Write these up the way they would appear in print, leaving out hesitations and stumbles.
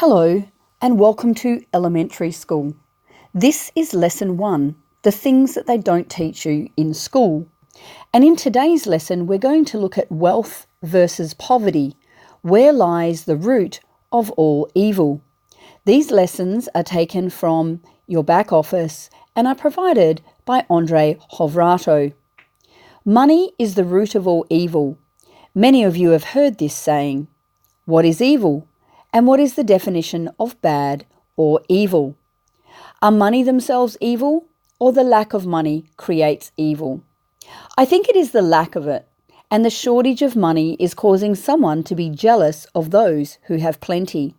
Hello and welcome to elementary school. This is lesson 1, the things that they don't teach you in school. And in today's lesson, we're going to look at wealth versus poverty. Where lies the root of all evil? These lessons are taken from your back office and are provided by Andrey Khovratov. Money is the root of all evil. Many of you have heard this saying. What is evil? And what is the definition of bad or evil? Are money themselves evil, or the lack of money creates evil? I think it is the lack of it, and the shortage of money is causing someone to be jealous of those who have plenty.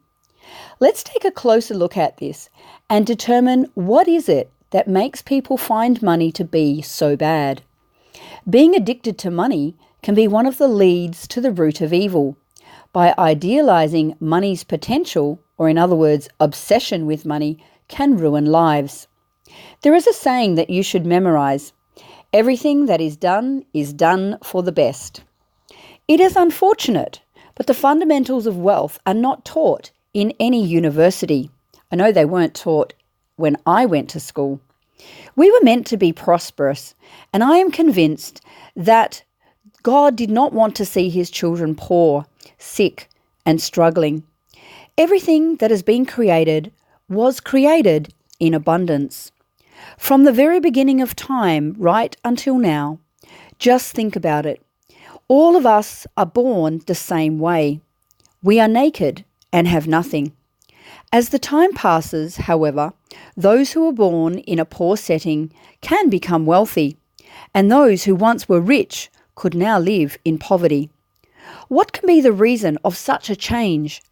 Let's take a closer look at this and determine what is it that makes people find money to be so bad. Being addicted to money can be one of the leads to the root of evil. By idealizing money's potential, or in other words, obsession with money, can ruin lives. There is a saying that you should memorize. Everything that is done for the best. It is unfortunate, but the fundamentals of wealth are not taught in any university. I know they weren't taught when I went to school. We were meant to be prosperous, and I am convinced that God did not want to see his children poor, sick, and struggling. Everything that has been created was created in abundance. From the very beginning of time right until now, just think about it. All of us are born the same way. We are naked and have nothing. As the time passes, however, those who are born in a poor setting can become wealthy, and those who once were rich could now live in poverty. What can be the reason of such a change?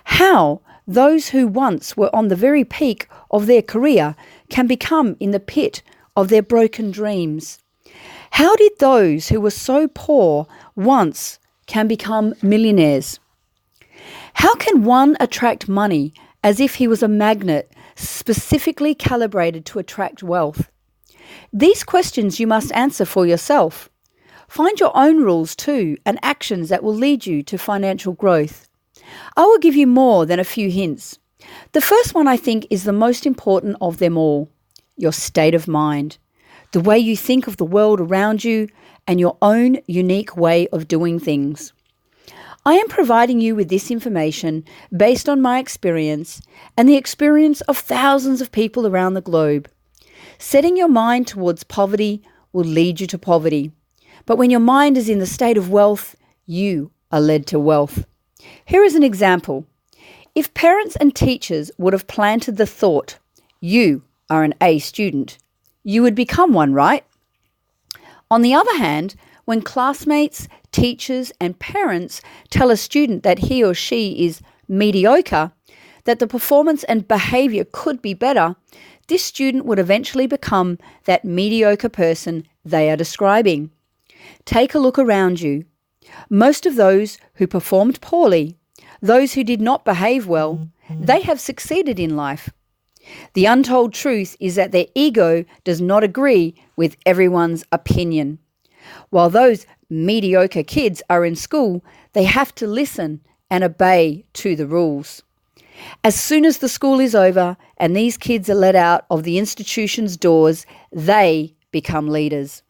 How those who once were on the very peak of their career can become in the pit of their broken dreams? How did those who were so poor once can become millionaires? How can one attract money as if he was a magnet specifically calibrated to attract wealth? These questions you must answer for yourself. Find your own rules too and actions that will lead you to financial growth. I will give you more than a few hints. The first one I think is the most important of them all, your state of mind, the way you think of the world around you and your own unique way of doing things. I am providing you with this information based on my experience and the experience of thousands of people around the globe. Setting your mind towards poverty will lead you to poverty. But when your mind is in the state of wealth, you are led to wealth. Here is an example. If parents and teachers would have planted the thought, you are an A student, you would become one, right? On the other hand, when classmates, teachers, and parents tell a student that he or she is mediocre, that the performance and behavior could be better, this student would eventually become that mediocre person they are describing. Take a look around you. Most of those who performed poorly, those who did not behave well, they have succeeded in life. The untold truth is that their ego does not agree with everyone's opinion. While those mediocre kids are in school, they have to listen and obey to the rules. As soon as the school is over and these kids are let out of the institution's doors, they become leaders.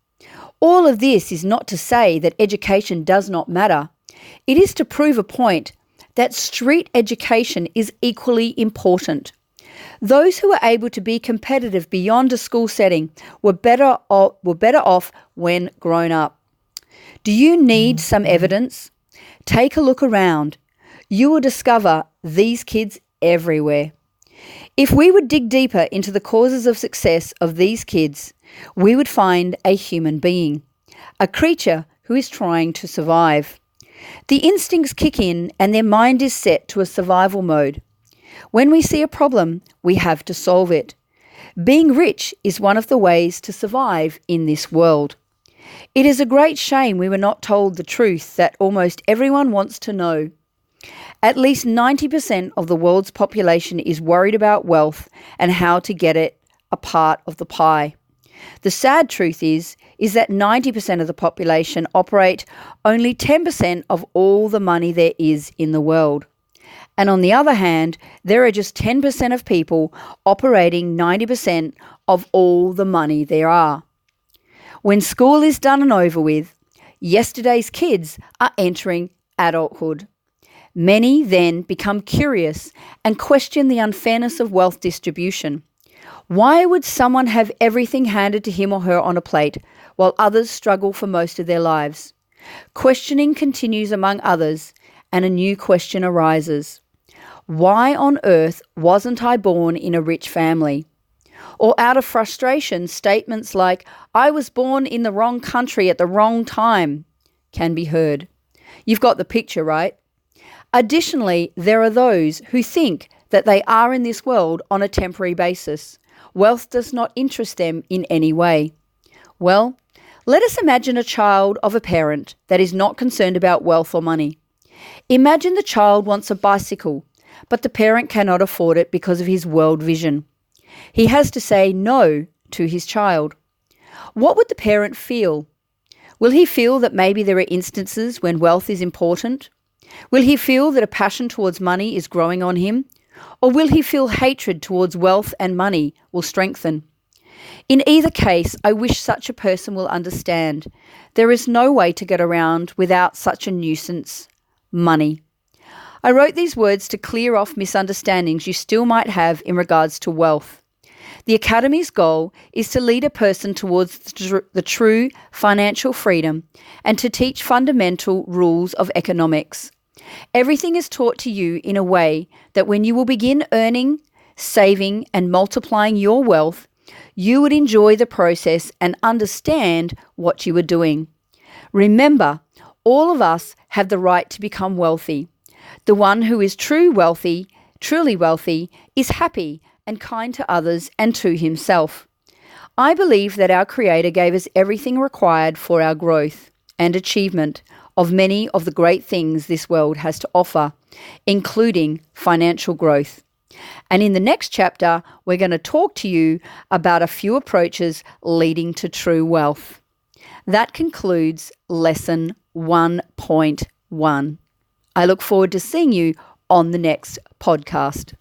All of this is not to say that education does not matter. It is to prove a point that street education is equally important. Those who were able to be competitive beyond a school setting were better off when grown up. Do you need some evidence? Take a look around. You will discover these kids everywhere. If we would dig deeper into the causes of success of these kids, we would find a human being, a creature who is trying to survive. The instincts kick in and their mind is set to a survival mode. When we see a problem, we have to solve it. Being rich is one of the ways to survive in this world. It is a great shame we were not told the truth that almost everyone wants to know. At least 90% of the world's population is worried about wealth and how to get it a part of the pie. The sad truth is that 90% of the population operate only 10% of all the money there is in the world. And on the other hand, there are just 10% of people operating 90% of all the money there are. When school is done and over with, yesterday's kids are entering adulthood. Many then become curious and question the unfairness of wealth distribution. Why would someone have everything handed to him or her on a plate while others struggle for most of their lives? Questioning continues among others, and a new question arises. Why on earth wasn't I born in a rich family? Or out of frustration, statements like, I was born in the wrong country at the wrong time, can be heard. You've got the picture, right? Additionally, there are those who think that they are in this world on a temporary basis. Wealth does not interest them in any way. Well, let us imagine a child of a parent that is not concerned about wealth or money. Imagine the child wants a bicycle, but the parent cannot afford it because of his world vision. He has to say no to his child. What would the parent feel? Will he feel that maybe there are instances when wealth is important? Will he feel that a passion towards money is growing on him? Or will he feel hatred towards wealth and money will strengthen? In either case, I wish such a person will understand there is no way to get around without such a nuisance, money. I wrote these words to clear off misunderstandings you still might have in regards to wealth. The Academy's goal is to lead a person towards the true financial freedom and to teach fundamental rules of economics. Everything is taught to you in a way that when you will begin earning, saving, and multiplying your wealth, you would enjoy the process and understand what you are doing. Remember, all of us have the right to become wealthy. The one who is truly wealthy, is happy and kind to others and to himself. I believe that our Creator gave us everything required for our growth and achievement of many of the great things this world has to offer, including financial growth. And in the next chapter, we're going to talk to you about a few approaches leading to true wealth. That concludes lesson 1.1. I look forward to seeing you on the next podcast.